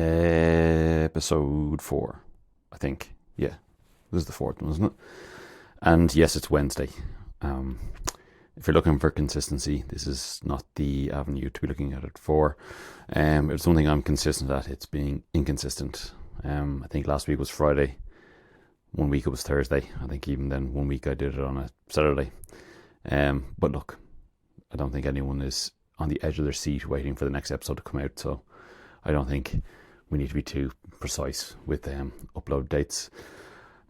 Episode 4, I think. Yeah, this is the fourth one, isn't it? And yes, it's Wednesday. If you're looking for consistency, this is not the avenue to be looking at it for. If it's something I'm consistent at, it's being inconsistent. I think last week was Friday. 1 week it was Thursday. I think even then 1 week I did it on a Saturday. But look, I don't think anyone is on the edge of their seat waiting for the next episode to come out. So I don't think we need to be too precise with upload dates.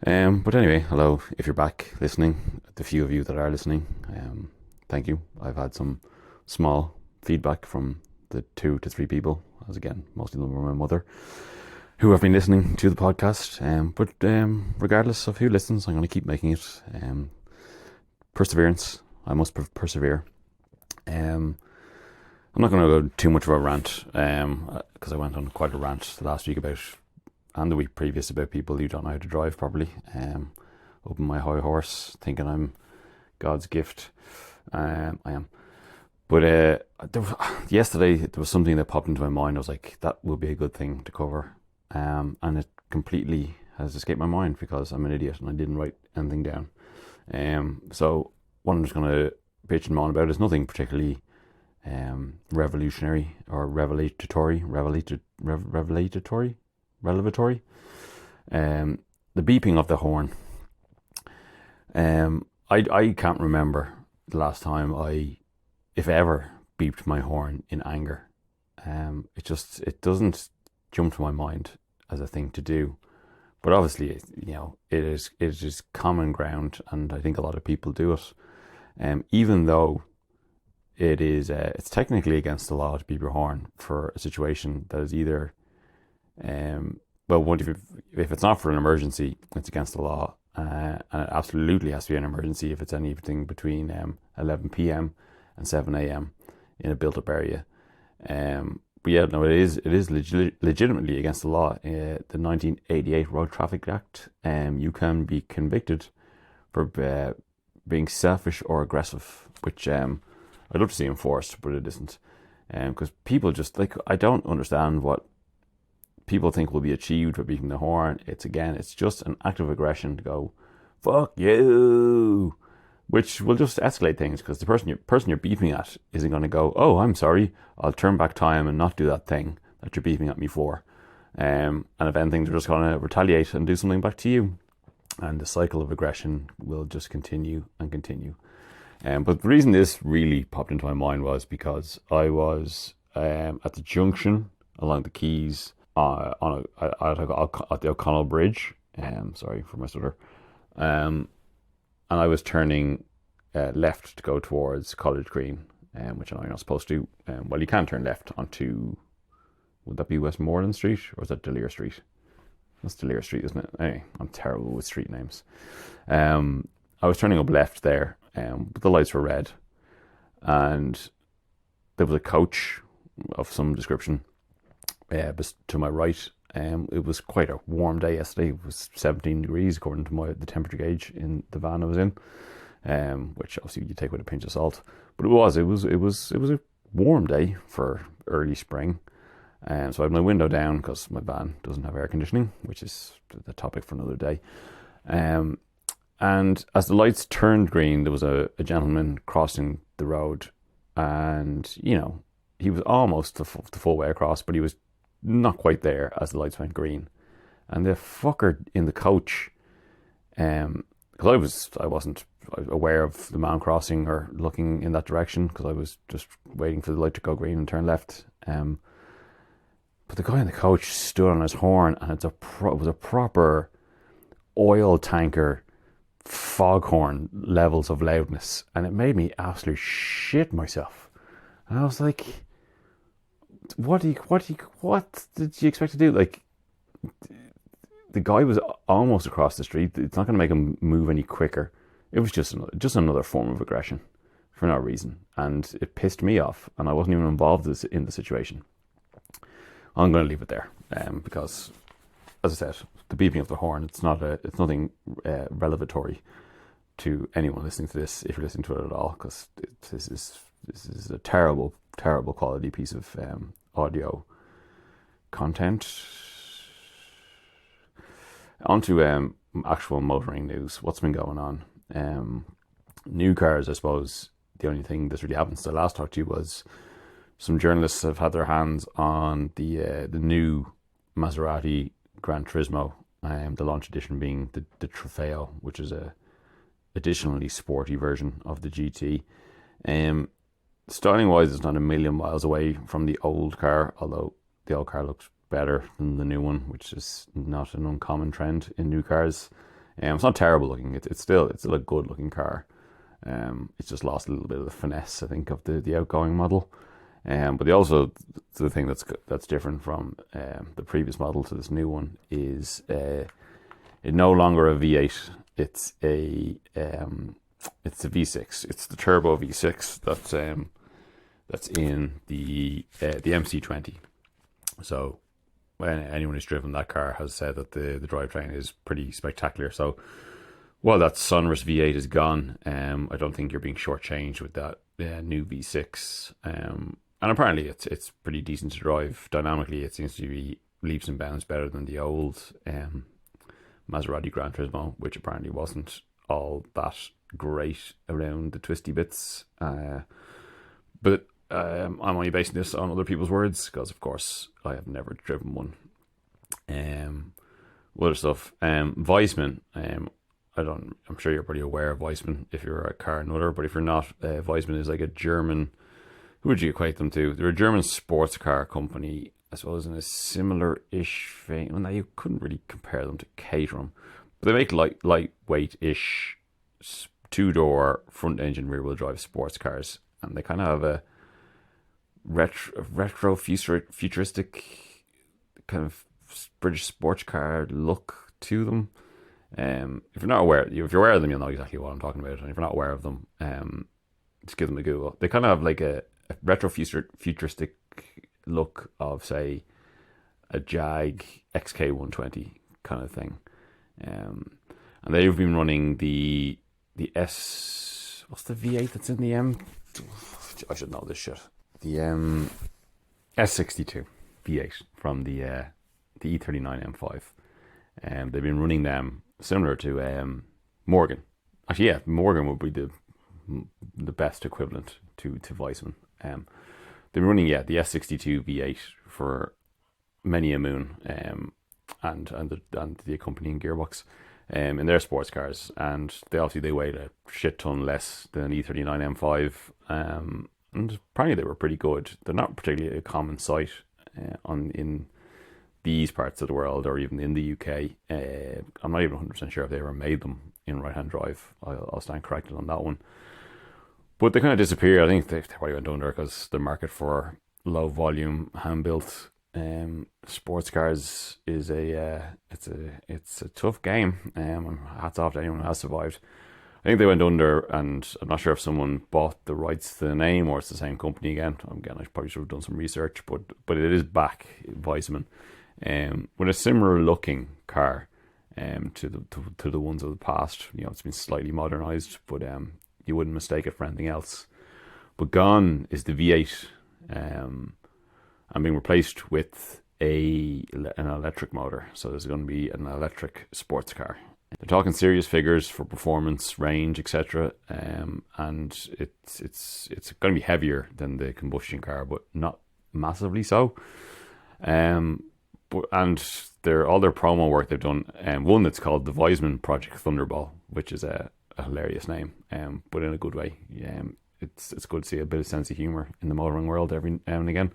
But anyway, hello, if you're back listening, the few of you that are listening, thank you. I've had some small feedback from the 2 to 3 people, as again, most of them were my mother, who have been listening to the podcast. But regardless of who listens, I'm going to keep making it. Perseverance, I must persevere. I'm not going to go too much of a rant, because I went on quite a rant last week about, and the week previous, about people who don't know how to drive properly. Up on my high horse, thinking I'm God's gift. I am. But yesterday, there was something that popped into my mind. I was like, that would be a good thing to cover. And it completely has escaped my mind because I'm an idiot and I didn't write anything down. So what I'm just going to bitch and moan about is nothing particularly revolutionary or revelatory. The beeping of the horn. I can't remember the last time I, if ever, beeped my horn in anger. It doesn't jump to my mind as a thing to do. But obviously, it is common ground, and I think a lot of people do it. Even though it's technically against the law to beep your horn for a situation that is either, if it's not for an emergency, it's against the law, and it absolutely has to be an emergency if it's anything between 11 p.m. and 7 a.m. in a built-up area. But yeah, no, it is legitimately against the law. The 1988 Road Traffic Act, you can be convicted for being selfish or aggressive, which I'd love to see enforced, but it isn't. Because people just, I don't understand what people think will be achieved by beating the horn. It's just an act of aggression to go, fuck you, which will just escalate things, because the person you're beeping at isn't going to go, oh, I'm sorry, I'll turn back time and not do that thing that you're beeping at me for. And if anything, they're just going to retaliate and do something back to you. And the cycle of aggression will just continue and continue. But the reason this really popped into my mind was because I was at the junction along the quays at the O'Connell Bridge. Sorry for my stutter. And I was turning left to go towards College Green, which I know you're not supposed to. Well, you can turn left onto, would that be Westmoreland Street, or is that Delir Street? That's Delir Street, isn't it? Anyway, I'm terrible with street names. I was turning up left there, but the lights were red, and there was a coach of some description to my right. It was quite a warm day yesterday. It was 17 degrees according to the temperature gauge in the van I was in, which obviously you take with a pinch of salt. But it was a warm day for early spring. So I had my window down because my van doesn't have air conditioning, which is the topic for another day. And as the lights turned green, there was a gentleman crossing the road, and he was almost the full way across, but he was not quite there as the lights went green. And the fucker in the coach, because I wasn't aware of the man crossing or looking in that direction, because I was just waiting for the light to go green and turn left. But the guy in the coach stood on his horn, and it was a proper oil tanker foghorn levels of loudness, and it made me absolutely shit myself. And I was like, what did you expect to do? Like, the guy was almost across the street. It's not going to make him move any quicker. It was just another form of aggression for no reason, and it pissed me off, and I wasn't even involved in the situation. I'm going to leave it there, because, as I said, the beeping of the horn, it's nothing relevatory to anyone listening to this, if you're listening to it at all, because this is a terrible quality piece of audio content. On to actual motoring news. What's been going on? New cars, I suppose. The only thing that's really happened since I last talked to you was some journalists have had their hands on the new Maserati Gran Turismo, the launch edition being the Trofeo, which is a additionally sporty version of the GT. Styling wise, it's not a million miles away from the old car, although the old car looks better than the new one, which is not an uncommon trend in new cars. It's not terrible looking. It's still a good looking car. It's just lost a little bit of the finesse, I think, of the outgoing model. But the thing that's different from the previous model to this new one is it's no longer a V8. It's a V6. It's the turbo V6 that's in the MC20. So anyone who's driven that car has said that the drivetrain is pretty spectacular. So while that sonorous V8 is gone, I don't think you're being shortchanged with that new V6. And apparently it's pretty decent to drive. Dynamically, it seems to be leaps and bounds better than the old Maserati Gran Turismo, which apparently wasn't all that great around the twisty bits. But I'm only basing this on other people's words because, of course, I have never driven one. Other stuff. Weissman. I'm sure you're pretty aware of Weissman if you're a car nutter, but if you're not, Weissman is like a German. Who would you equate them to? They're a German sports car company, I suppose, in a similar-ish vein. Well, now you couldn't really compare them to Caterham, but they make lightweight-ish two-door front-engine rear-wheel drive sports cars, and they kind of have a retro futuristic kind of British sports car look to them. If you're aware of them, you'll know exactly what I'm talking about. And if you're not aware of them, just give them a Google. They kind of have like a retro futuristic look of, say, a Jag XK120 kind of thing. And they've been running the S. What's the V8 that's in the M? I should know this shit. The S62 V8 from the E39 M5. They've been running them similar to Morgan. Actually, yeah, Morgan would be the best equivalent to Weissman. They've been running the S62 V8 for many a moon, and the accompanying gearbox in their sports cars, and they weighed a shit ton less than E39 M5, and apparently they were pretty good. They're not particularly a common sight in these parts of the world, or even in the UK. I'm not even 100% sure if they ever made them in right-hand drive. I'll stand corrected on that one. But they kind of disappeared. I think they probably went under because the market for low-volume, hand-built sports cars is it's a tough game. Hats off to anyone who has survived. I think they went under, and I'm not sure if someone bought the rights to the name or it's the same company again. I probably should have done some research, but it is back, Weissman. With a similar looking car to the ones of the past. It's been slightly modernized, but you wouldn't mistake it for anything else. But gone is the V8, and being replaced with an electric motor. So there's going to be an electric sports car. They're talking serious figures for performance, range, etc. And it's going to be heavier than the combustion car, but not massively so. And all their promo work they've done, one that's called the Weissman Project Thunderball, which is a hilarious name, but in a good way. It's good to see a bit of sense of humor in the motoring world every now and again.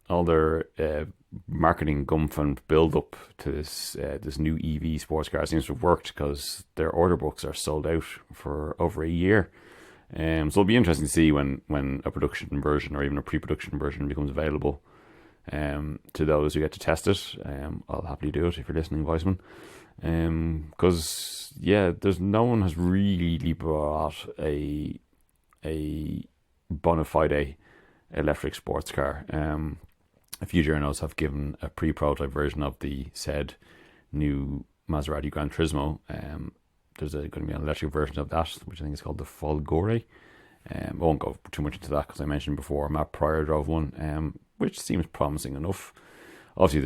All their marketing gumph and build up to this new EV sports car seems to have worked because their order books are sold out for over a year. So it'll be interesting to see when a production version or even a pre-production version becomes available to those who get to test it. I'll happily do it if you're listening, Weissman. Because no one has really brought a bona fide electric sports car. A few journals have given a pre-prototype version of the said new Maserati Gran Turismo. There's going to be an electric version of that, which I think is called the Folgore. I won't go too much into that because I mentioned before Matt Pryor drove one, which seems promising enough. Obviously,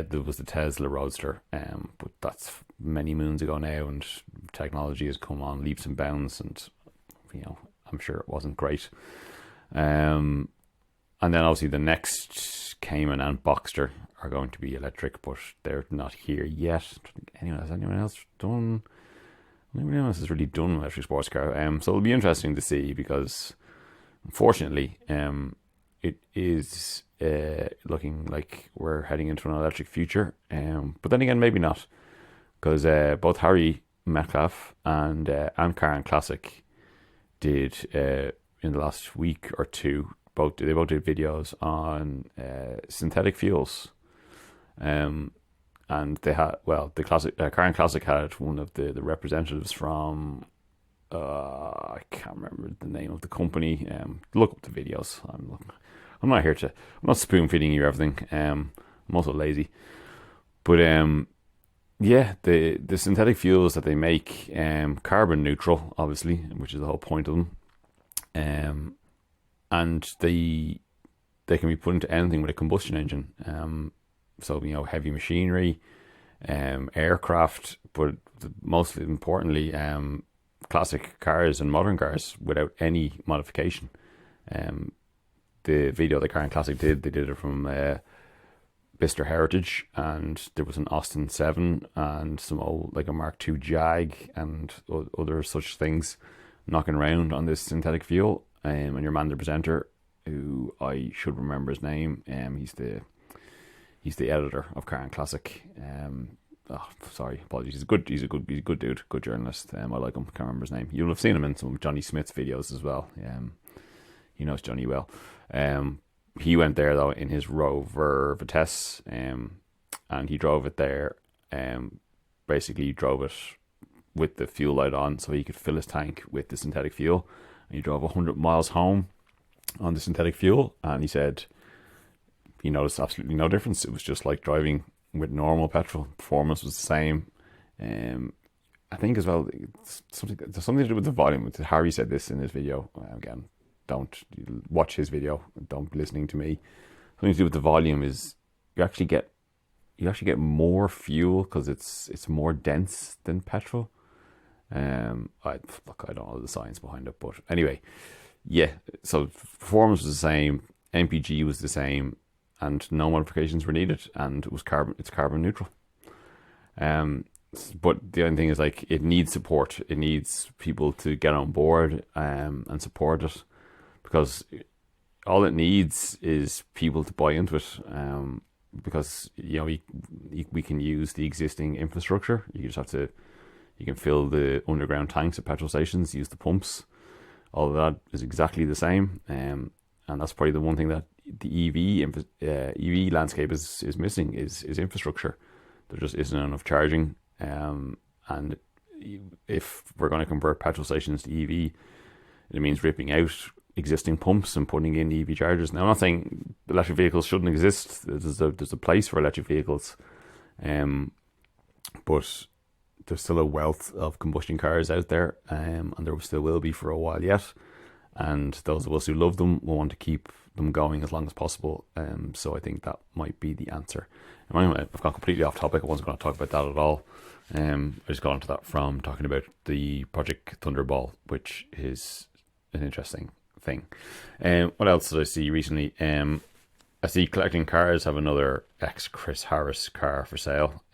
there was the Tesla Roadster, but that's many moons ago now, and technology has come on leaps and bounds, and I'm sure it wasn't great. And then obviously the next Cayman and Boxster are going to be electric, but they're not here yet. Has anyone else done? Nobody else has really done an electric sports car. So it'll be interesting to see, because unfortunately, it is looking like we're heading into an electric future. But then again, maybe not, because both Harry Metcalf and Karen Classic did in the last week or two. They both did videos on synthetic fuels. And they had, the classic Carn Classic had one of the representatives from I can't remember the name of the company. Look up the videos. I'm not spoon feeding you everything. I'm also lazy, but yeah, the synthetic fuels that they make, carbon neutral, obviously, which is the whole point of them. And they can be put into anything with a combustion engine. So, heavy machinery, aircraft, but most importantly, classic cars and modern cars without any modification. The video that Carn Classic they did it from Bicester Heritage, and there was an Austin 7 and some old, like a Mark II Jag and other such things knocking around on this synthetic fuel. And your man, the presenter, who I should remember his name, he's the editor of Carn Classic. Sorry, apologies. He's a good dude, good journalist. I like him. Can't remember his name. You'll have seen him in some of Johnny Smith's videos as well. He knows Johnny well. He went there though in his Rover Vitesse, and he drove it there. Basically, he drove it with the fuel light on, so he could fill his tank with the synthetic fuel. And he drove 100 miles home on the synthetic fuel, and he said he noticed absolutely no difference. It was just like driving with normal petrol. Performance was the same. I think as well, something to do with the volume. Harry said this in his video. Again, don't watch his video. Don't be listening to me. Something to do with the volume is you actually get more fuel because it's more dense than petrol. I don't know the science behind it, but anyway, yeah. So performance was the same, MPG was the same, and no modifications were needed, and it's carbon neutral. But the only thing is, like, it needs support. It needs people to get on board and support it, because all it needs is people to buy into it. Because we can use the existing infrastructure. You can fill the underground tanks at petrol stations, use the pumps. All of that is exactly the same, and that's probably the one thing that the EV landscape is missing is infrastructure. There just isn't enough charging, and if we're going to convert petrol stations to EV, it means ripping out existing pumps and putting in EV chargers. Now, I'm not saying electric vehicles shouldn't exist. There's a place for electric vehicles, but there's still a wealth of combustion cars out there, and there still will be for a while yet. And those of us who love them will want to keep them going as long as possible. So I think that might be the answer. Anyway, I've gone completely off topic. I wasn't going to talk about that at all. I just got onto that from talking about the Project Thunderball, which is an interesting thing. What else did I see recently? I see Collecting Cars have another ex-Chris Harris car for sale.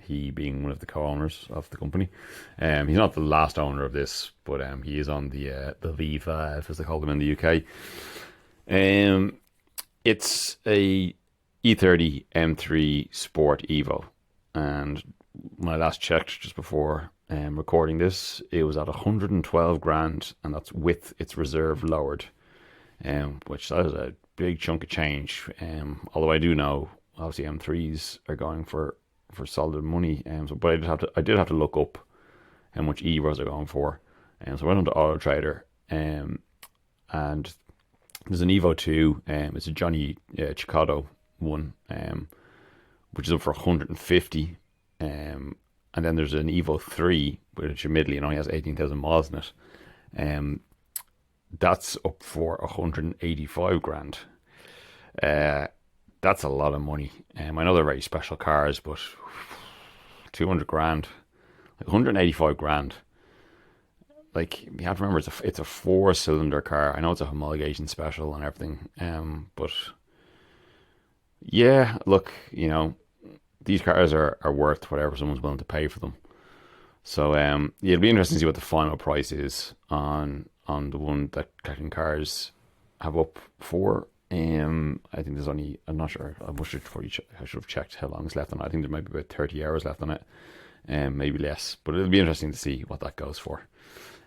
He being one of the co-owners of the company. He's not the last owner of this, but he is on the V5, as they call them in the UK. It's a E30 M3 Sport Evo, and when I last checked just before recording this, it was at 112 grand, and that's with its reserve lowered, which that is a big chunk of change. Although I do know obviously M3s are going for solid money, but I did have to look up how much Evos are going for, and so I went on to Auto Trader, and there's an Evo 2, it's a Johnny Chicado one, which is up for 150, and then there's an Evo 3, which admittedly only has 18,000 miles in it. That's up for 185 grand. Uh, that's a lot of money. I know they're very special cars, but 200 grand, like 185 grand. Like, you have to remember, it's a 4-cylinder car. I know it's a homologation special and everything. But yeah, look, these cars are worth whatever someone's willing to pay for them. So yeah, it'll be interesting to see what the final price is on the one that Collecting Cars have up for. I think there's only, I'm not sure, I should have checked how long is left on it. I think there might be about 30 hours left on it, maybe less. But it'll be interesting to see what that goes for.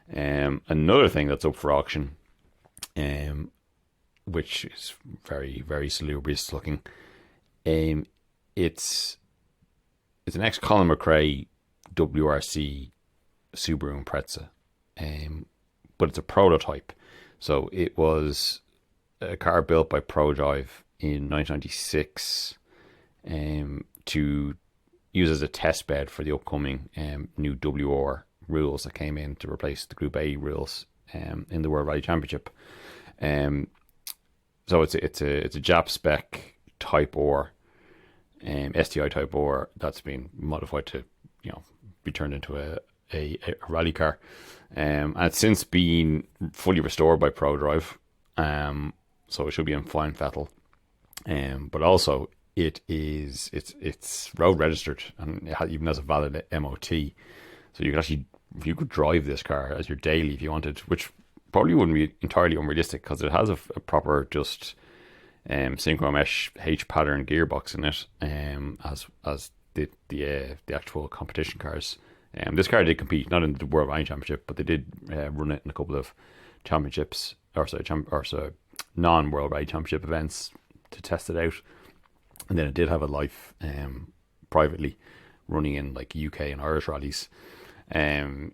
Another thing that's up for auction, which is very, very salubrious looking. It's an ex Colin McRae WRC Subaru Impreza, but it's a prototype. So it was a car built by ProDrive in 1996 to use as a test bed for the upcoming new WR rules that came in to replace the Group A rules in the World Rally Championship. So it's a Jap spec Type R, STI Type R that's been modified to be turned into a rally car, and it's since been fully restored by ProDrive, so it should be in fine fettle, but also it's road registered and it even has a valid MOT, so you could actually, if you could drive this car as your daily if you wanted, which probably wouldn't be entirely unrealistic because it has a proper just synchro mesh H pattern gearbox in it, as the actual competition cars. This car did compete not in the World Rally Championship, but they did run it in a couple of championships, non-World Rally Championship events to test it out. And then it did have a life privately, running in like UK and Irish rallies. And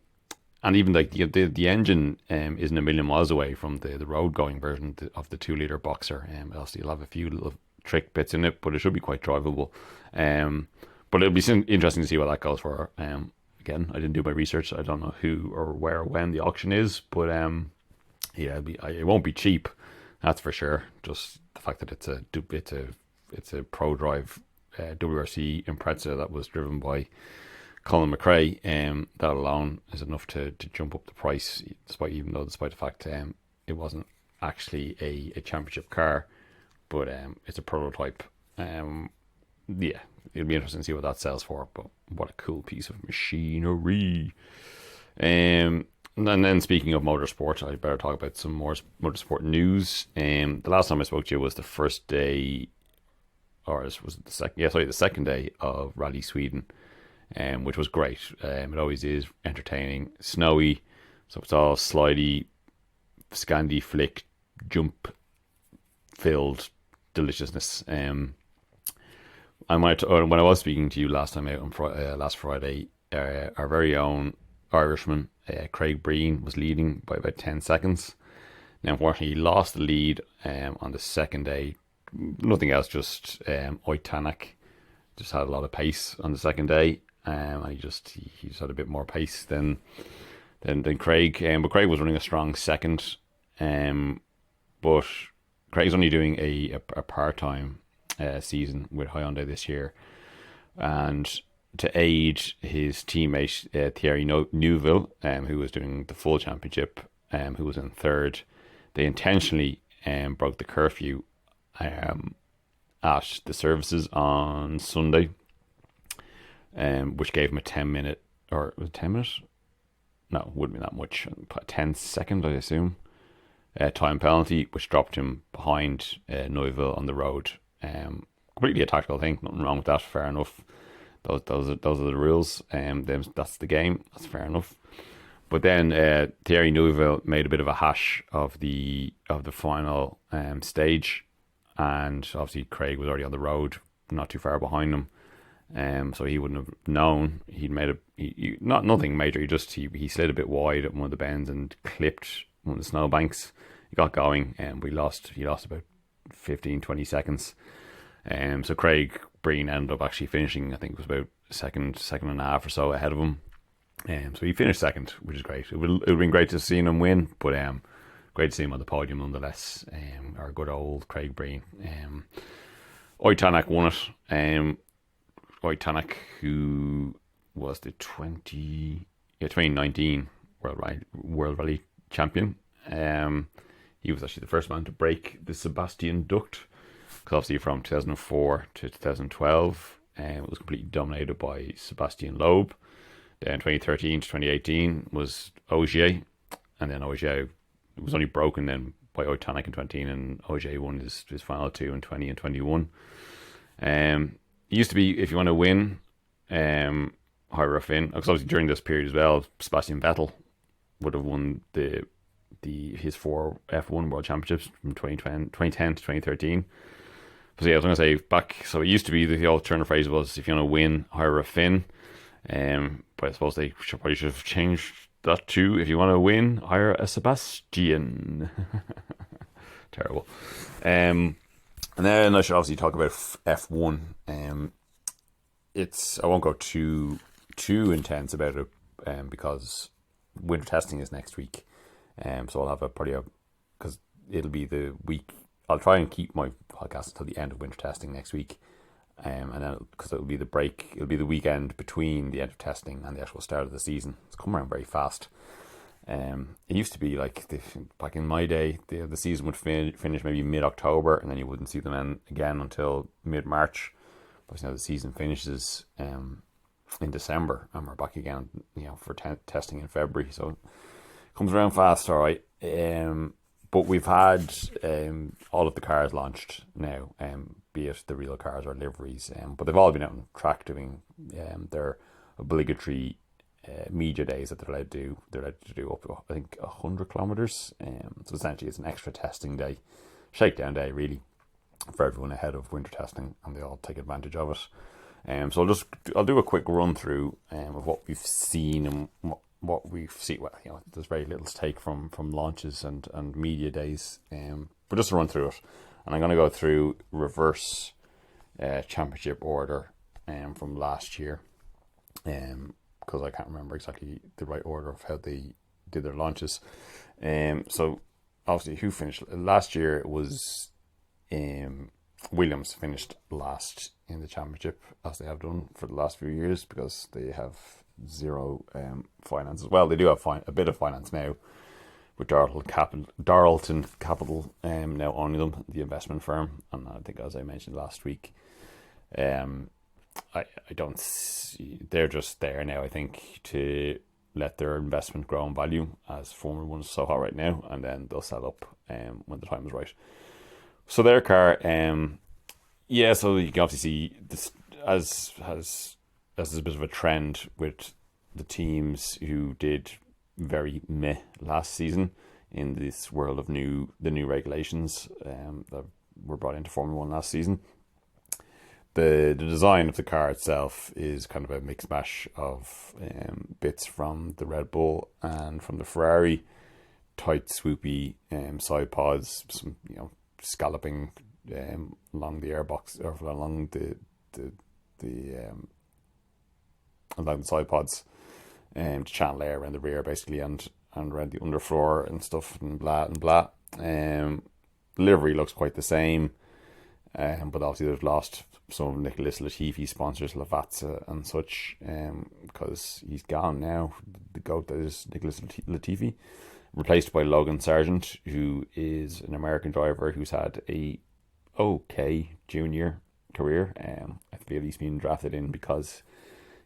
even like the engine isn't a million miles away from the road going version of the 2-litre Boxer. Also, you'll have a few little trick bits in it, but it should be quite drivable. But it'll be interesting to see what that goes for. Again, I didn't do my research. I don't know who or where or when the auction is, but yeah, it won't be cheap. That's for sure. Just the fact that it's a ProDrive WRC Impreza that was driven by Colin McRae, that alone is enough to jump up the price, despite the fact it wasn't actually a championship car, but it's a prototype. Yeah, it'll be interesting to see what that sells for, but what a cool piece of machinery. And then speaking of motorsport, I better talk about some more motorsport news. The last time I spoke to you was the first day, or was it the second? Yeah, sorry, the second day of Rally Sweden, which was great. It always is entertaining. Snowy, so it's all slidey, Scandi flick, jump filled deliciousness. When I was speaking to you last time out on last Friday, our very own Irishman, Craig Breen, was leading by about 10 seconds. Now, unfortunately, he lost the lead on the second day. Nothing else, just Oitanak just had a lot of pace on the second day. He just had a bit more pace than Craig. But Craig was running a strong second. But Craig's only doing a part-time season with Hyundai this year, and to aid his teammate Thierry Neuville, who was doing the full championship, who was in third, they intentionally broke the curfew at the services on Sunday, which gave him a 10-minute, or was it 10 minutes? No, it wouldn't be that much. 10 second, I assume, time penalty, which dropped him behind Neuville on the road. Completely a tactical thing, nothing wrong with that, fair enough. Those are the rules, that's the game, that's fair enough. But then Thierry Neuville made a bit of a hash of the final stage, and obviously Craig was already on the road, not too far behind him, so he wouldn't have known. He'd made nothing major. He slid a bit wide at one of the bends and clipped one of the snowbanks. He got going, and he lost about 15-20 seconds. So Craig Breen ended up actually finishing, I think it was about second and a half or so ahead of him. So he finished second, which is great. It would have been great to see him win, but great to see him on the podium nonetheless. Our good old Craig Breen. Oitanak won it. Oitanak, who was the 2019 World Rally champion. He was actually the first man to break the Sebastian Duct, because obviously from 2004 to 2012, it was completely dominated by Sebastian Loeb. Then 2013 to 2018 was Ogier, and then Ogier was only broken then by Oitanak in 20, and Ogier won his final two in 20 and 21. It used to be, if you want to win, higher up in, because obviously during this period as well, Sebastian Vettel would have won his 4 F1 World Championships from 2010 to 2013. So yeah, I was going to say back. So it used to be the old turn of phrase was, if you want to win, hire a Finn. But I suppose they probably should have changed that to, if you want to win, hire a Sebastian. Terrible. And then I should obviously talk about F1. I won't go too intense about it, because winter testing is next week. So I'll have because it'll be the week. I'll try and keep my podcast until the end of winter testing next week. And then, because it'll be the weekend between the end of testing and the actual start of the season. It's come around very fast. It used to be like back in my day, the season would finish maybe mid-October, and then you wouldn't see them again until mid-March. But now the season finishes in December, and we're back again, for testing in February. So it comes around fast, all right. But we've had all of the cars launched now, be it the real cars or liveries, but they've all been out on track doing their obligatory media days that they're allowed to do. They're allowed to do up to, I think, 100 kilometers. So essentially, it's an extra testing day, shakedown day, really, for everyone ahead of winter testing, and they all take advantage of it. So I'll do a quick run through of what we've seen and what we've seen. Well, there's very little to take from launches and media days, but just to run through it. And I'm going to go through reverse championship order from last year, because I can't remember exactly the right order of how they did their launches. So obviously, who finished last year? It was Williams finished last in the championship, as they have done for the last few years, because they have zero finance. Well, they do have a bit of finance now, with Darlton Capital now owning them, the investment firm. And I think, as I mentioned last week, I don't see, they're just there now, I think, to let their investment grow in value, as Formula 1 is so hot right now, and then they'll sell up when the time is right. So their car, so you can obviously see this as there's a bit of a trend with the teams who did very meh last season in this world of the new regulations that were brought into Formula 1 last season. The design of the car itself is kind of a mixed mash of bits from the Red Bull and from the Ferrari, tight swoopy side pods, some scalloping along the airbox, or along along the side pods, to channel air around the rear, basically, and around the underfloor and stuff, and blah and blah. Livery looks quite the same, but obviously they've lost some of Nicholas Latifi's sponsors, Lavazza and such, because he's gone now. The GOAT that is Nicholas Latifi, replaced by Logan Sargent, who is an American driver who's had a okay junior career. I feel he's been drafted in because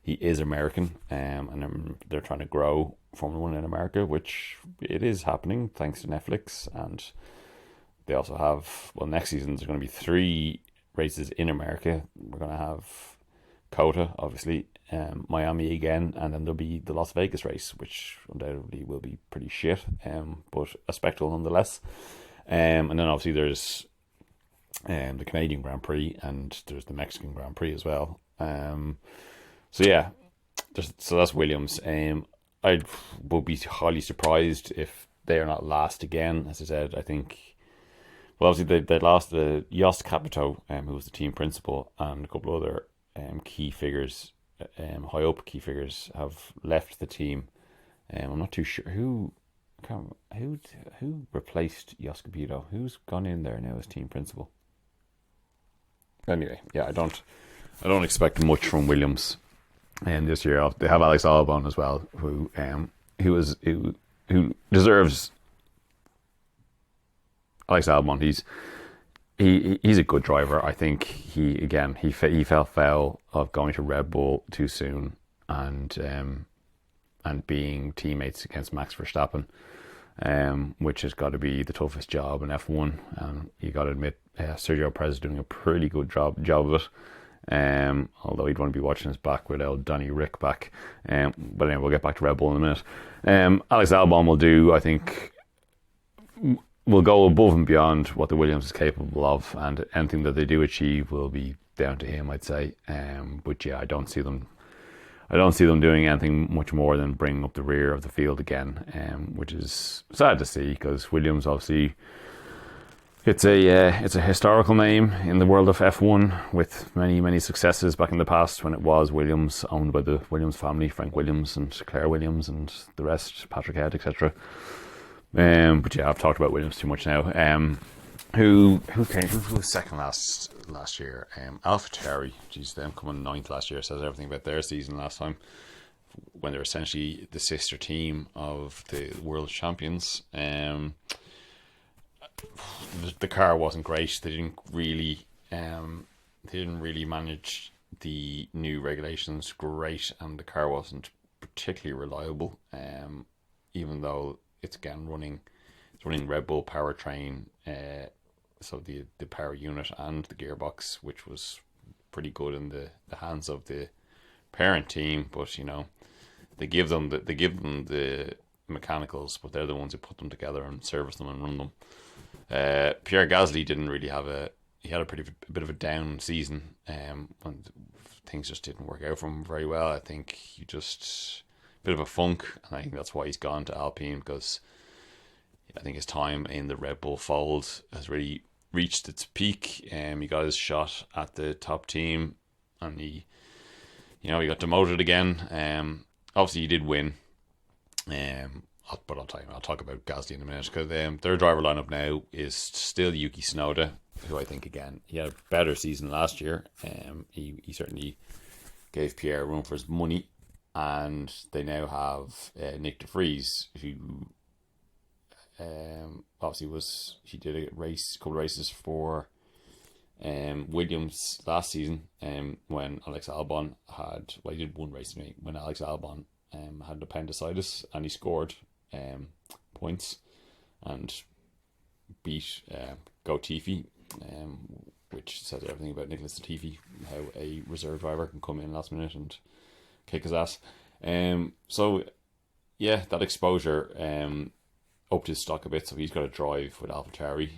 he is American, and they're trying to grow Formula 1 in America, which it is happening thanks to Netflix. And they also have, next season there's going to be 3 races in America. We're going to have COTA, obviously, Miami again, and then there'll be the Las Vegas race, which undoubtedly will be pretty shit, but a spectacle nonetheless. And then obviously there's the Canadian Grand Prix, and there's the Mexican Grand Prix as well. So that's Williams. I would be highly surprised if they are not last again. As I said, I think, well, obviously they lost Jost Capito, who was the team principal, and a couple other key figures, high up key figures, have left the team. I'm not too sure who Who replaced Joscopito? Who's gone in there now as team principal? Anyway, yeah, I don't expect much from Williams. And this year they have Alex Albon as well, who deserves Alex Albon. He's a good driver. I think he fell foul of going to Red Bull too soon and being teammates against Max Verstappen, which has got to be the toughest job in F1. You got to admit, Sergio Perez is doing a pretty good job of it. Although he'd want to be watching his back with old Danny Rick back. But anyway, we'll get back to Red Bull in a minute. Alex Albon will do, I think, will go above and beyond what the Williams is capable of, and anything that they do achieve will be down to him, I'd say. But yeah, I don't see them doing anything much more than bringing up the rear of the field again, which is sad to see because Williams obviously. It's a historical name in the world of F1 with many successes back in the past when it was Williams, owned by the Williams family, Frank Williams and Claire Williams and the rest, Patrick Head, etc. But yeah, I've talked about Williams too much now. Who was second last year? AlphaTauri. Geez, them coming ninth last year says everything about their season last time when they're essentially the sister team of the world champions. The car wasn't great. They didn't really manage the new regulations great, and the car wasn't particularly reliable. Even though it's running Red Bull powertrain, so the power unit and the gearbox, which was pretty good in the hands of the parent team. But they give them the mechanicals, but they're the ones who put them together and service them and run them. Pierre Gasly didn't really he had a bit of a down season, when things just didn't work out for him very well. I think he just a bit of a funk, and I think that's why he's gone to Alpine, because I think his time in the Red Bull fold has really reached its peak. He got his shot at the top team, and he got demoted again. Obviously he did win. But I'll talk about Gasly in a minute, because their driver lineup now is still Yuki Tsunoda, who I think, again, he had a better season last year. He certainly gave Pierre room for his money, and they now have Nick de Vries, who obviously he did a couple of races for Williams last season, when Alex Albon he did one race when Alex Albon had appendicitis, and he scored points and beat Latifi, which says everything about Nicholas Latifi, how a reserve driver can come in last minute and kick his ass. So yeah, that exposure upped his stock a bit, so he's got to drive with AlphaTauri.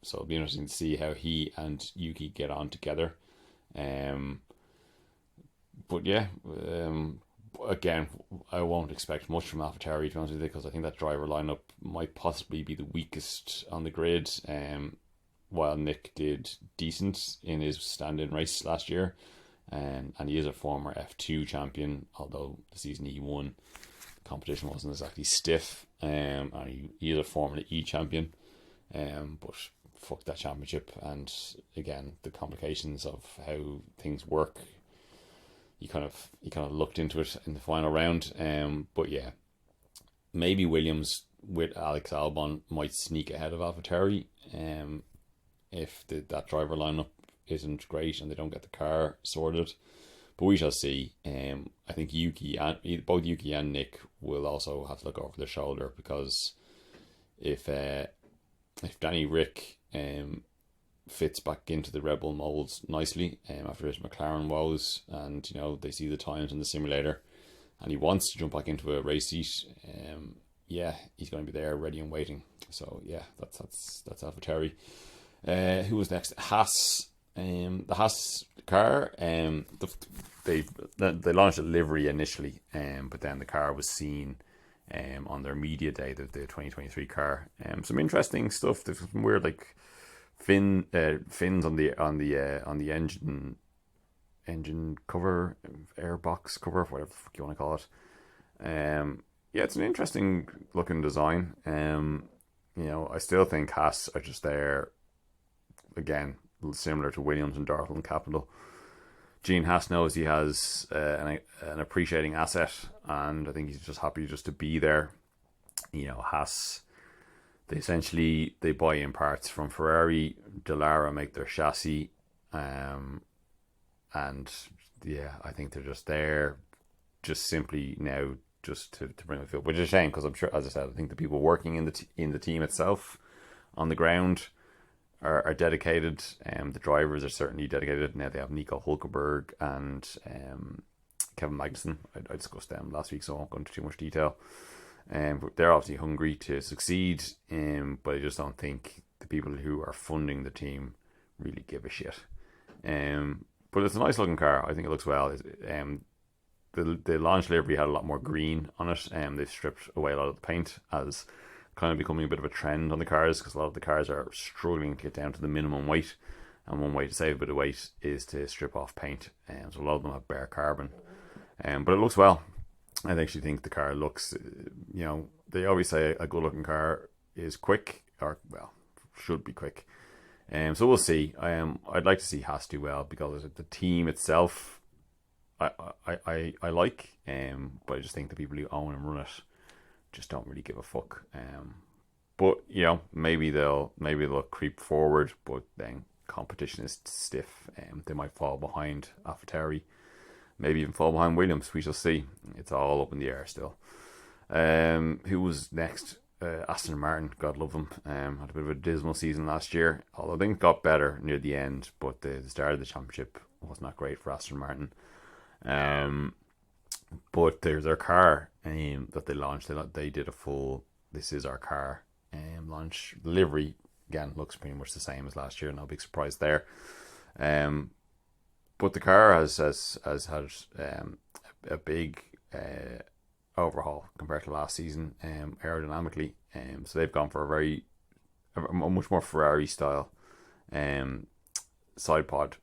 So it'll be interesting to see how he and Yuki get on together. But yeah, again, I won't expect much from AlphaTauri, to be honest with you, because I think that driver lineup might possibly be the weakest on the grid. While Nick did decent in his stand-in race last year, and he is a former F2 champion, although the season he won, the competition wasn't exactly stiff. And he is a Formula E champion, but fuck that championship. And again, the complications of how things work, he kind of looked into it in the final round. But yeah, maybe Williams with Alex Albon might sneak ahead of AlphaTauri, if that driver lineup isn't great and they don't get the car sorted. But we shall see. I think both Yuki and Nick will also have to look over their shoulder, because if Danny Rick fits back into the Red Bull molds nicely after his McLaren woes, and they see the times in the simulator, and he wants to jump back into a race seat, he's going to be there ready and waiting. So yeah, that's AlphaTauri. Who was next? Haas. The Haas car. They launched a livery initially, but then the car was seen on their media day, the 2023 car. Some interesting stuff. There's some weird fins on the engine cover, airbox cover, whatever the fuck you want to call it. Yeah, it's an interesting looking design. I still think Haas are just there again, similar to Williams and Dartle and Capital. Gene Haas knows he has an appreciating asset, and I think he's just happy just to be there. Haas, they buy in parts from Ferrari. Dallara make their chassis, and yeah, I think they're just there, just simply now, just to bring the field, which is a shame because I'm sure, as I said, I think the people working in the team itself on the ground are dedicated. The drivers are certainly dedicated. Now they have Nico Hulkenberg and Kevin Magnussen. I discussed them last week, so I won't go into too much detail. But they're obviously hungry to succeed, but I just don't think the people who are funding the team really give a shit. But it's a nice looking car. I think it looks well. The launch livery had a lot more green on it. They've stripped away a lot of the paint, as kind of becoming a bit of a trend on the cars, because a lot of the cars are struggling to get down to the minimum weight, and one way to save a bit of weight is to strip off paint. So a lot of them have bare carbon, but it looks well. I actually think the car looks, they always say a good looking car is quick, or well, should be quick. So we'll see. I'd like to see Haas do well, because the team itself I like, but I just think the people who own and run it just don't really give a fuck. But maybe they'll creep forward, but then competition is stiff. They might fall behind AlphaTauri, maybe even fall behind Williams. We shall see. It's all up in the air still. Who was next? Aston Martin, God love them. Had a bit of a dismal season last year, although things got better near the end. But the start of the championship was not great for Aston Martin. But there's their car that they launched. They did a full "This is our car" launch. The livery again looks pretty much the same as last year. No big surprise there. But the car has had a big overhaul compared to last season, aerodynamically. So they've gone for a much more Ferrari style side pod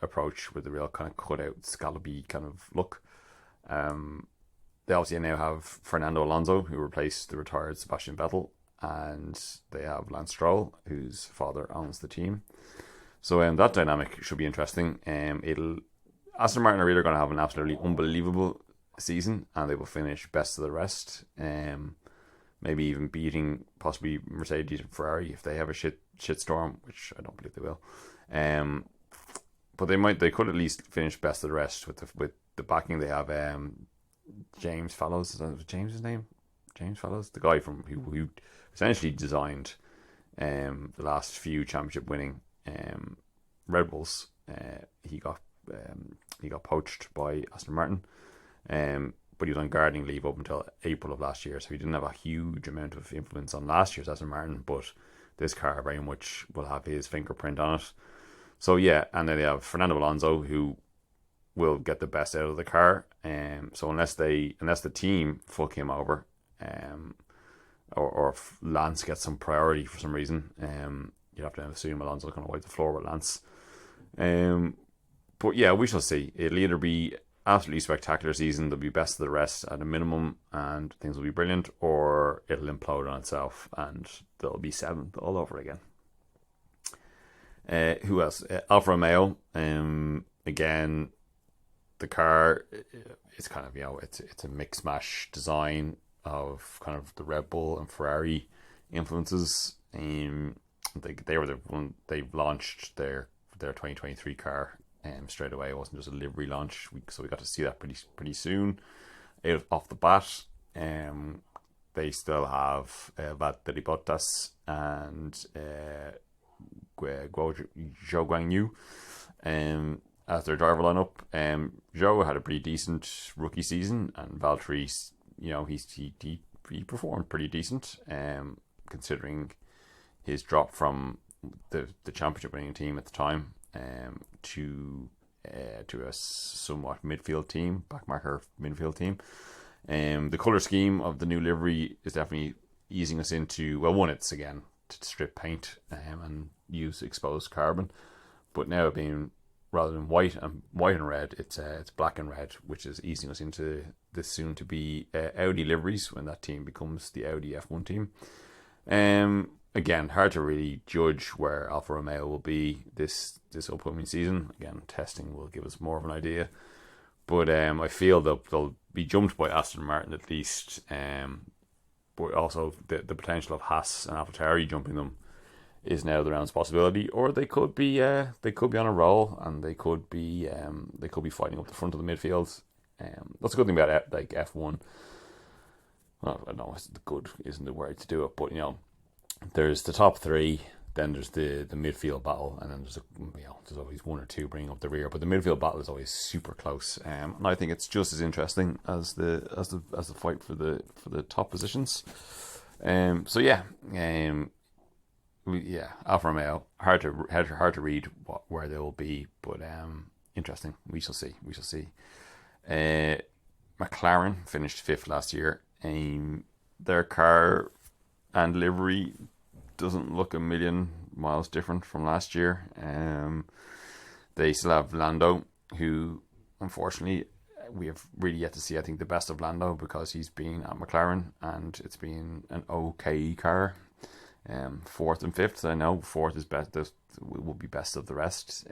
approach, with a real kind of cut out scallopy kind of look. They obviously now have Fernando Alonso, who replaced the retired Sebastian Vettel, and they have Lance Stroll, whose father owns the team. So that dynamic should be interesting. Aston Martin are either going to have an absolutely unbelievable season, and they will finish best of the rest, maybe even beating possibly Mercedes and Ferrari if they have a shit storm, which I don't believe they will. But they could at least finish best of the rest with the backing they have. James Fallows, is that James's name? James Fallows, the guy who essentially designed the last few championship winning Red Bulls. He got poached by Aston Martin, but he was on gardening leave up until April of last year, so he didn't have a huge amount of influence on last year's Aston Martin. But this car very much will have his fingerprint on it. So yeah, and then they have Fernando Alonso, who will get the best out of the car. So unless the team fuck him over, or if Lance gets some priority for some reason, you'd have to assume Alonso's going to wipe the floor with Lance. But yeah, we shall see. It'll either be absolutely spectacular season, there'll be best of the rest at a minimum, and things will be brilliant, or it'll implode on itself and there'll be seventh all over again. Who else? Alfa Romeo. Again, the car is kind of it's a mix mash design of kind of the Red Bull and Ferrari influences. They were the one, they launched their 2023 car straight away. It wasn't just a livery launch, so we got to see that pretty soon off the bat. They still have Valtteri Bottas and Zhou Guanyu as their driver lineup. Zhou had a pretty decent rookie season, and Valtteri, he performed pretty decent, considering his drop from the championship winning team at the time to a somewhat midfield team, backmarker midfield team. The colour scheme of the new livery is definitely easing us into, well, one, it's again to strip paint and use exposed carbon, but now being rather than white and red, it's black and red, which is easing us into this soon to be Audi liveries when that team becomes the Audi F1 team. Again, hard to really judge where Alfa Romeo will be this upcoming season. Again, testing will give us more of an idea, but I feel they'll be jumped by Aston Martin at least. But also the potential of Haas and AlphaTauri jumping them is now the round's possibility, or they could be on a roll and they could be fighting up the front of the midfield. That's a good thing about like F1. Well, I know good isn't the word to do it, but there's the top three, then there's the midfield battle, and then there's always one or two bringing up the rear. But the midfield battle is always super close, and I think it's just as interesting as the fight for the top positions. Alfa Romeo, hard to read where they will be, but interesting. We shall see. McLaren finished 5th last year. Their car and livery doesn't look a million miles different from last year. They still have Lando, who unfortunately we have really yet to see, I think, the best of Lando, because he's been at McLaren and it's been an okay car. 4th and 5th, I know 4th is best, will be best of the rest.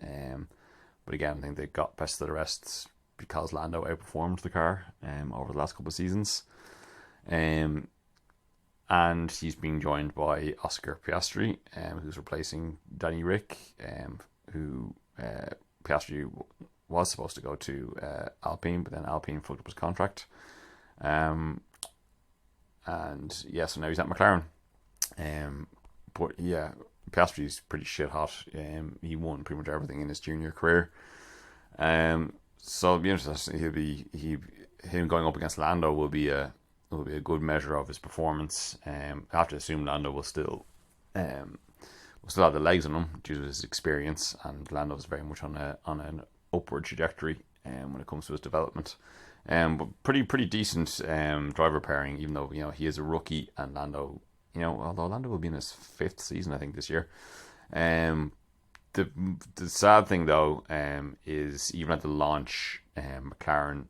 But again, I think they got best of the rest because Lando outperformed the car over the last couple of seasons. And he's being joined by Oscar Piastri, who's replacing Danny Rick, who Piastri was supposed to go to Alpine, but then Alpine fucked up his contract. So now he's at McLaren. But yeah, Piastri's pretty shit hot. He won pretty much everything in his junior career. So it'll be interesting. Him going up against Lando will be a good measure of his performance. I have to assume Lando will still have the legs on him due to his experience, and Lando is very much on an upward trajectory when it comes to his development. But pretty decent driver pairing, even though he is a rookie, and Lando, although Lando will be in his 5th season, I think, this year. The sad thing though is even at the launch, McLaren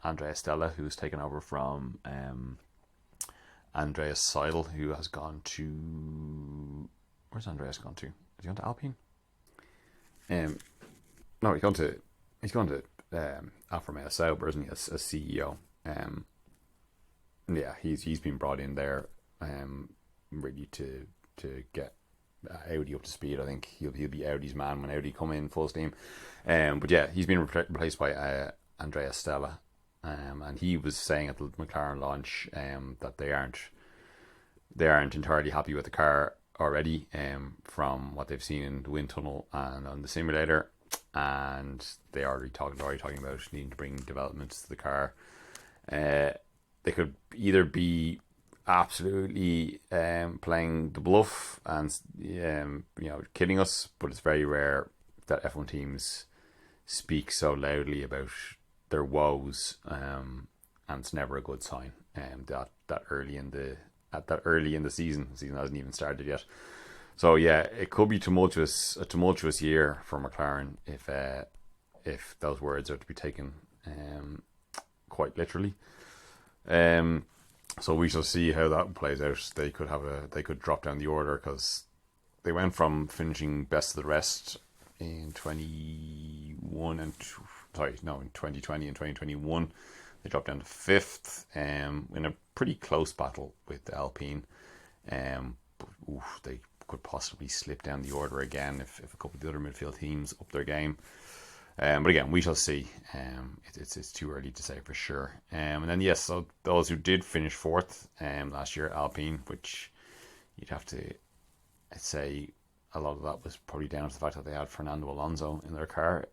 Andrea Stella, who's taken over from Andreas Seidel, who has gone to... Where's Andreas gone to? Has he gone to Alpine? No, he's gone to Alfa Romeo Sauber, isn't he, as CEO? He's been brought in there really to get Audi up to speed. I think he'll be Audi's man when Audi come in full steam. But yeah, he's been replaced by Andrea Stella, and he was saying at the McLaren launch that they aren't entirely happy with the car already, from what they've seen in the wind tunnel and on the simulator, and they're already talking about needing to bring developments to the car. They could either be absolutely playing the bluff and kidding us, but it's very rare that F1 teams speak so loudly about their woes, and it's never a good sign. That early in the season hasn't even started yet. So yeah, it could be a tumultuous year for McLaren if those words are to be taken quite literally. So we shall see how that plays out. They could drop down the order, because they went from finishing best of the rest in 2020 and 2021. They dropped down to 5th in a pretty close battle with Alpine. But they could possibly slip down the order again if a couple of the other midfield teams up their game. But again, we shall see. It's too early to say for sure. And then yes, so those who did finish 4th last year, Alpine, which you'd have to, I'd say a lot of that was probably down to the fact that they had Fernando Alonso in their car,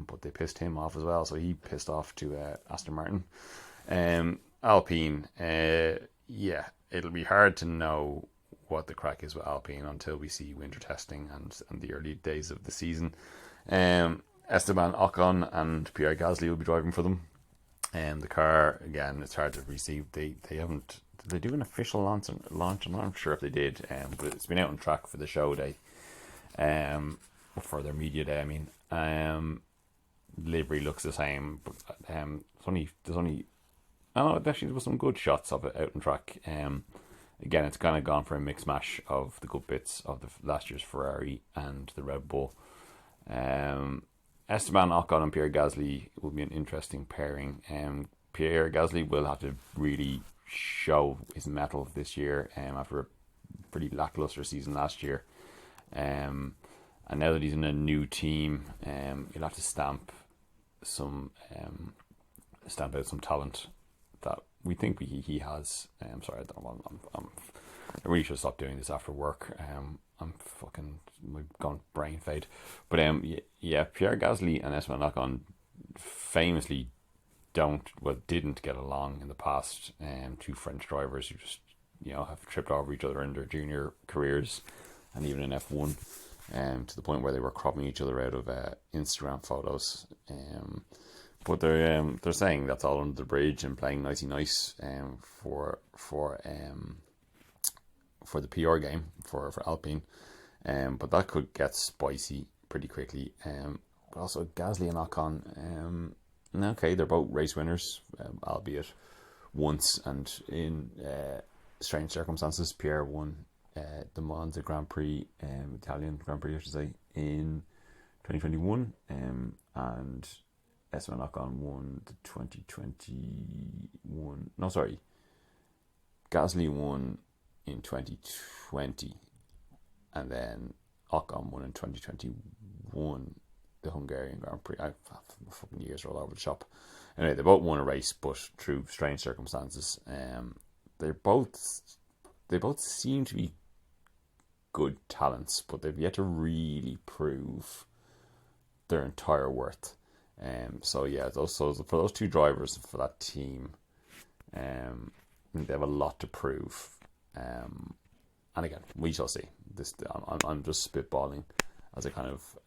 but they pissed him off as well, so he pissed off to Aston Martin. Alpine, it'll be hard to know what the crack is with Alpine until we see winter testing and the early days of the season. Esteban Ocon and Pierre Gasly will be driving for them. The car, again, it's hard to receive. They haven't. Did they do an official launch? I'm not sure if they did, but it's been out on track for the show day. for their media day. I mean, livery looks the same, but there's only I don't know, actually there was some good shots of it out on track. Again, it's kind of gone for a mix mash of the good bits of the last year's Ferrari and the Red Bull. Esteban Ocon and Pierre Gasly will be an interesting pairing. Pierre Gasly will have to really show his mettle this year after a pretty lackluster season last year. And now that he's in a new team, he'll have to stamp out some talent that we think he has. Sorry, I don't know. I really should stop doing this after work. We've gone brain fade. But yeah, Pierre Gasly and Esteban Ocon famously didn't get along in the past. Two French drivers who just have tripped over each other in their junior careers and even in F1, to the point where they were cropping each other out of Instagram photos. But they're saying that's all under the bridge and playing nicey nice for the PR game for Alpine. But that could get spicy pretty quickly. But also Gasly and Ocon, okay, they're both race winners, albeit once and in strange circumstances. Pierre won the Monza Grand Prix, Italian Grand Prix, I should say, in 2021, and Esteban Ocon won the 2021. No, sorry, Gasly won in 2020, and then Ocon won in 2021 the Hungarian Grand Prix. Fucking years are all over the shop. Anyway, they both won a race, but through strange circumstances. They both seem to be good talents, but they've yet to really prove their entire worth. So yeah, for those two drivers for that team, they have a lot to prove. And again, we shall see. I'm just spitballing as a kind of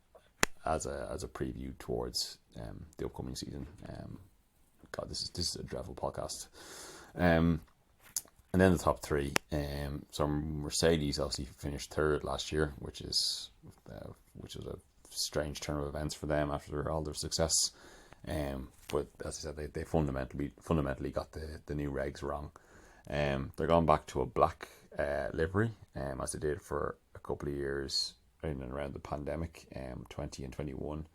as a preview towards the upcoming season. God, this is a dreadful podcast. And then the top three. So Mercedes obviously finished third last year, which is a strange turn of events for them after all their success. But as I said, they fundamentally got the new regs wrong. They're going back to a black livery, as they did for a couple of years in and around the pandemic, 20 and 21.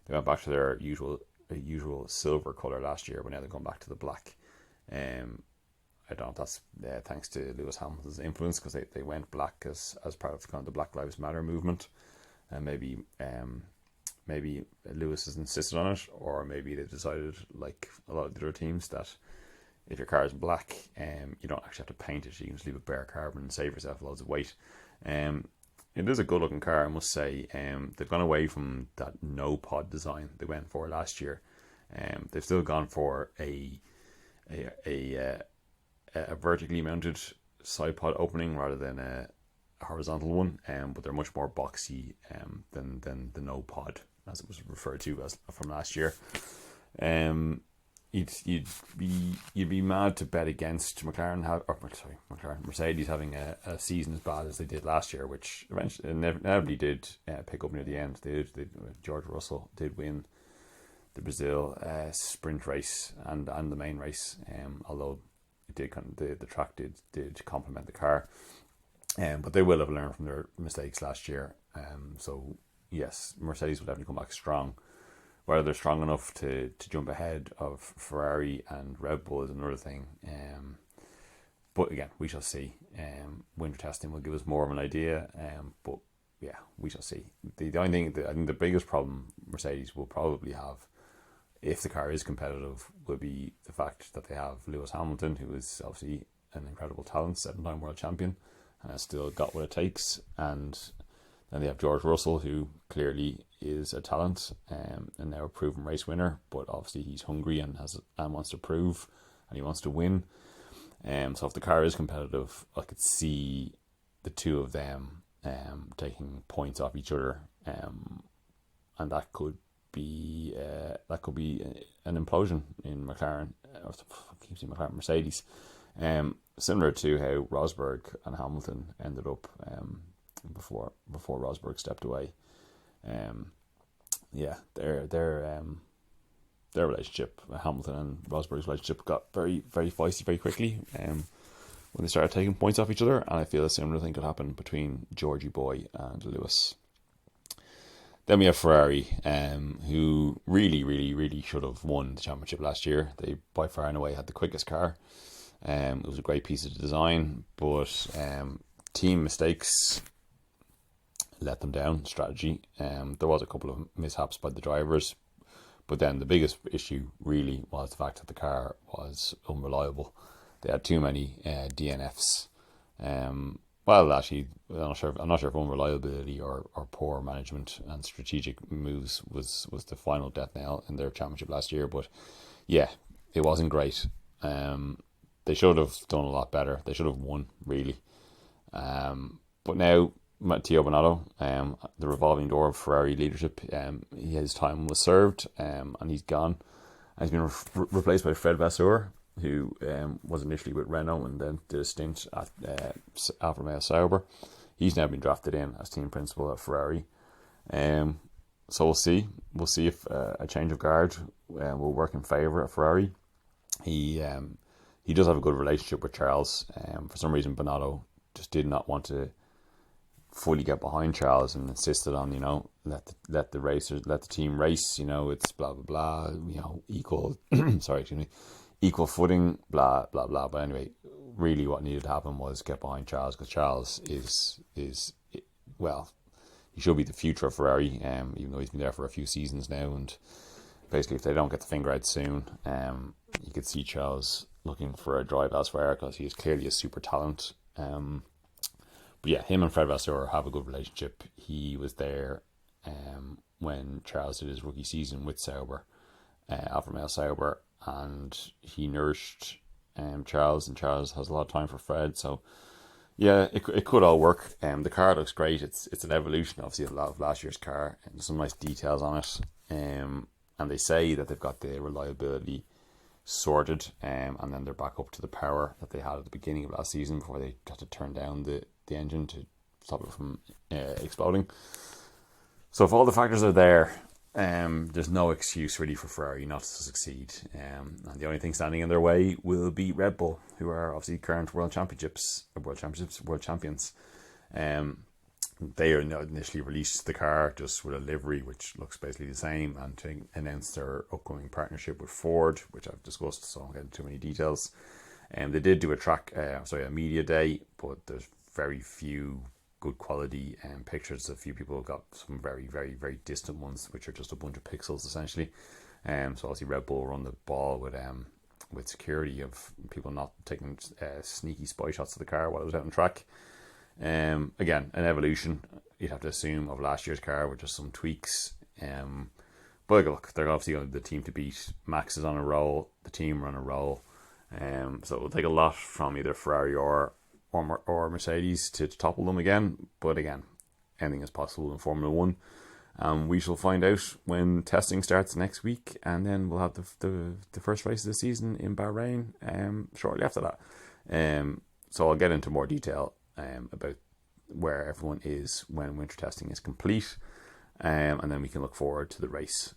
They went back to their usual silver colour last year, but now they're going back to the black. I don't know if that's thanks to Lewis Hamilton's influence, because they went black as part of kind of the Black Lives Matter movement, and maybe Lewis has insisted on it, or maybe they've decided, like a lot of the other teams, that if your car is black, you don't actually have to paint it. You can just leave it bare carbon and save yourself loads of weight. It is a good looking car, I must say. They've gone away from that no pod design they went for last year. They've still gone for a vertically mounted side pod opening rather than a horizontal one. But they're much more boxy than the no pod, as it was referred to as from last year. You'd be mad to bet against Mercedes having a season as bad as they did last year, which eventually inevitably did pick up near the end. George Russell did win the Brazil sprint race and the main race, although it did the track did complement the car, but they will have learned from their mistakes last year. So yes, Mercedes will definitely come back strong. Whether they're strong enough to jump ahead of Ferrari and Red Bull is another thing. But again, we shall see. Winter testing will give us more of an idea. But yeah, we shall see. The only thing, I think the biggest problem Mercedes will probably have, if the car is competitive, will be the fact that they have Lewis Hamilton, who is obviously an incredible talent, 7-time world champion, and has still got what it takes. And then they have George Russell, who clearly is a talent and now a proven race winner, but obviously he's hungry and wants to prove, and he wants to win. So if the car is competitive, I could see the two of them taking points off each other, and that could be an implosion in McLaren. Mercedes. Similar to how Rosberg and Hamilton ended up before Rosberg stepped away. Yeah, their relationship, Hamilton and Rosberg's relationship, got very, very feisty very quickly when they started taking points off each other, and I feel a similar thing could happen between Georgie Boy and Lewis. Then we have Ferrari, who really, really, really should have won the championship last year. They by far and away had the quickest car. It was a great piece of design, but team mistakes let them down. Strategy. There was a couple of mishaps by the drivers, but then the biggest issue really was the fact that the car was unreliable. They had too many DNFs. Well, actually, I'm not sure if unreliability or poor management and strategic moves was the final death nail in their championship last year. But yeah, it wasn't great. They should have done a lot better. They should have won, really. But now, Matteo Binotto, the revolving door of Ferrari leadership, his time was served, and he's gone. And he's been replaced by Fred Vasseur, who was initially with Renault and then did a stint at Alfa Romeo Sauber. He's now been drafted in as team principal at Ferrari. So we'll see. We'll see if a change of guard will work in favour at Ferrari. He does have a good relationship with Charles. For some reason, Binotto just did not want to fully get behind Charles and insisted on, let the team race. It's blah blah blah. Equal. Sorry, excuse me. Equal footing, blah blah blah. But anyway, really, what needed to happen was get behind Charles, because Charles is well, he should be the future of Ferrari. Even though he's been there for a few seasons now, and basically, if they don't get the finger out soon, you could see Charles looking for a drive elsewhere, because he is clearly a super talent. But yeah, him and Fred Vasseur have a good relationship. He was there when Charles did his rookie season with Sauber, Alfa Romeo Sauber, and he nourished Charles, and Charles has a lot of time for Fred. So yeah, it could all work. The car looks great. It's an evolution, obviously, of last year's car, and there's some nice details on it. And they say that they've got the reliability sorted, and then they're back up to the power that they had at the beginning of last season before they had to turn down the engine to stop it from exploding. So if all the factors are there, there's no excuse really for Ferrari not to succeed. And the only thing standing in their way will be Red Bull, who are obviously current world champions. They initially released the car just with a livery which looks basically the same, and to announce their upcoming partnership with Ford, which I've discussed, so I won't get into too many details. They did do a media day, but there's very few good quality pictures. A few people got some very, very, very distant ones, which are just a bunch of pixels essentially. So obviously Red Bull run the ball with security of people not taking sneaky spy shots of the car while it was out on track. Again, an evolution, you'd have to assume, of last year's car with just some tweaks. But look, they're obviously the team to beat. Max is on a roll, the team are on a roll. So it will take a lot from either Ferrari or Mercedes to topple them again. But again, anything is possible in Formula 1. We shall find out when testing starts next week, and then we'll have the first race of the season in Bahrain shortly after that. So I'll get into more detail about where everyone is when winter testing is complete, and then we can look forward to the race.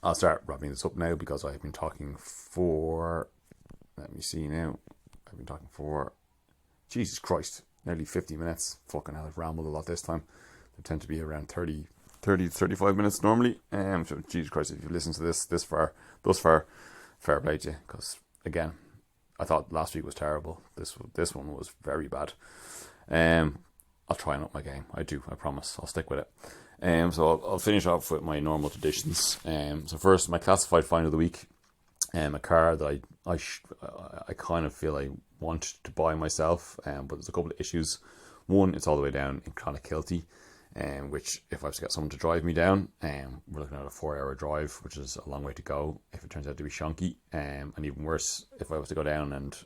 I'll start wrapping this up now, because I've been talking for, let me see now, I've been talking for, Jesus Christ, nearly 50 minutes. Fucking hell, I've rambled a lot this time. They tend to be around 30 to 35 minutes normally. So Jesus Christ, if you listen to this thus far, fair play to you, because again, I thought last week was terrible. This one was very bad. I'll try and up my game. I promise. I'll stick with it. So I'll finish off with my normal traditions. So first, my classified find of the week. A car that I kind of feel I want to buy myself, but there's a couple of issues. One, it's all the way down in Clonakilty, which, if I was to get someone to drive me down, we're looking at a 4-hour drive, which is a long way to go if it turns out to be shonky. And even worse, if I was to go down and,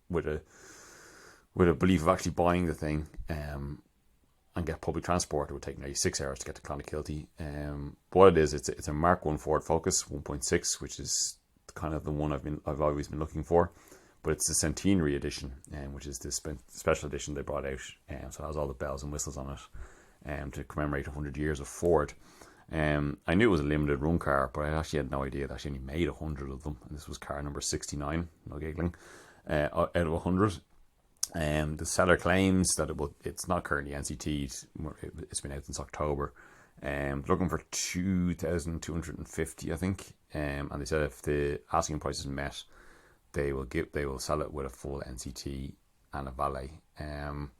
with a belief of actually buying the thing, and get public transport, it would take nearly 6 hours to get to Clonakilty. But what it is, it's a Mark 1 Ford Focus 1.6, which is kind of the one I've always been looking for. but it's the centenary edition, which is the special edition they brought out. So it has all the bells and whistles on it, to commemorate 100 years of Ford. I knew it was a limited run car, but I actually had no idea they actually only made 100 of them. And this was car number 69, no giggling, out of 100. The seller claims that it's not currently NCT'd. It's been out since October. Looking for 2,250, I think. And they said if the asking price is met, they will sell it with a full NCT and a valet. I'm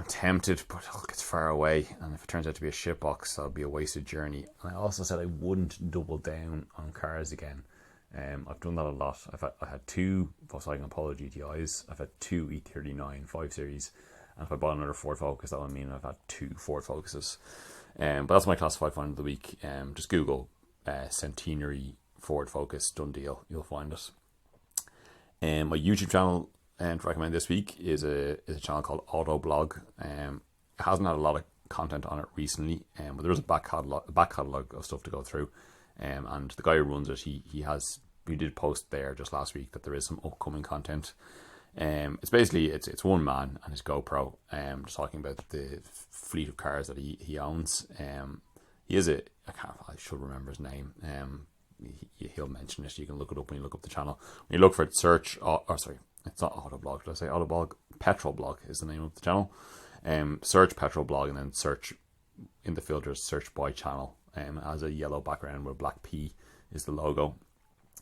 tempted, but look, it's far away, and if it turns out to be a shitbox, that'll be a wasted journey. And I also said I wouldn't double down on cars again. I've done that a lot. I had 2 Volkswagen Polo GTIs. I've had 2 E39 5 Series, and if I bought another Ford Focus, that would mean I've had 2 Ford Focuses. But that's my classified find of the week. Just Google Centenary Ford Focus, done deal. You'll find it. My YouTube channel to recommend this week is a channel called Autoblog. It hasn't had a lot of content on it recently, but there is a back catalogue of stuff to go through. And the guy who runs it, he did post there just last week that there is some upcoming content. It's basically it's one man and his GoPro, just talking about the fleet of cars that he owns. He is I should remember his name. He'll mention it. You can look it up when you look up the channel. When you look for it, search. It's not Autoblog. Did I say Autoblog? Petrolblog is the name of the channel. Search Petrolblog and then search in the filters. Search by channel. It has a yellow background where black P is the logo.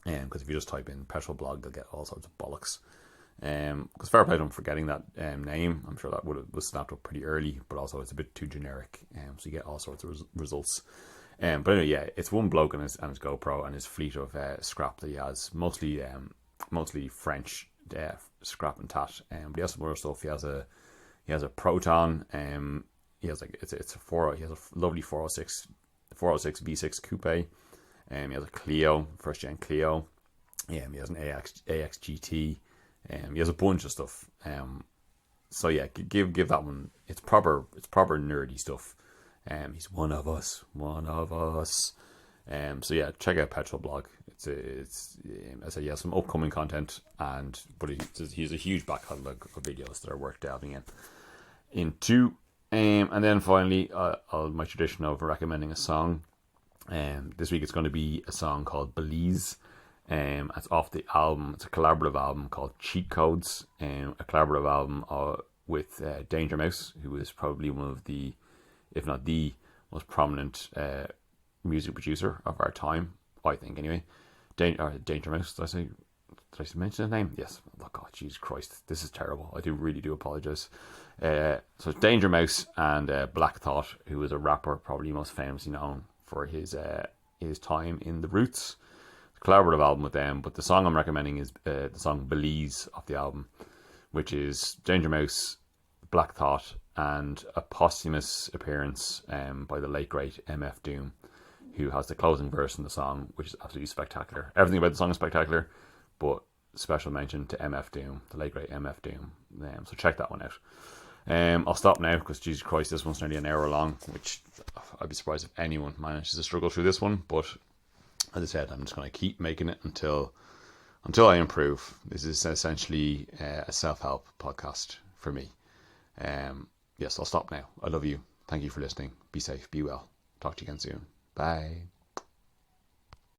Because if you just type in Petrolblog, you'll get all sorts of bollocks. Because fair play to him for getting that name. I'm sure that was snapped up pretty early, but also it's a bit too generic. So you get all sorts of results. But anyway, yeah, it's one bloke and his GoPro and his fleet of scrap that he has, mostly French scrap and tat. But he has some other stuff. He has a Proton. He has he has a lovely 406 V6 coupe. He has a Clio, first gen Clio. He has an AX GT. He has a bunch of stuff. So yeah, give that one. It's proper nerdy stuff. He's one of us. So yeah, check out Petrolblog. It's I said, yeah, some upcoming content, but he's a huge back catalogue of videos that are worth delving into. And then finally, my tradition of recommending a song. This week it's going to be a song called Belize. It's off the album. It's a collaborative album called Cheat Codes. A collaborative album with Danger Mouse, who is probably one of the, if not the most prominent music producer of our time, I think anyway. Danger Mouse, did I mention his name? Yes. Oh God, Jesus Christ, this is terrible. I really do apologise. So it's Danger Mouse and Black Thought, who is a rapper probably most famously known for his time in The Roots. It's a collaborative album with them, but the song I'm recommending is the song Belize off the album, which is Danger Mouse, Black Thought, and a posthumous appearance by the late great MF Doom, who has the closing verse in the song, which is absolutely spectacular. Everything about the song is spectacular, but special mention to MF Doom, the late great MF Doom. So check that one out. I'll stop now because Jesus Christ, this one's nearly an hour long, which I'd be surprised if anyone manages to struggle through this one. But as I said, I'm just going to keep making it until I improve. This is essentially a self-help podcast for me. Yes, I'll stop now. I love you. Thank you for listening. Be safe. Be well. Talk to you again soon. Bye.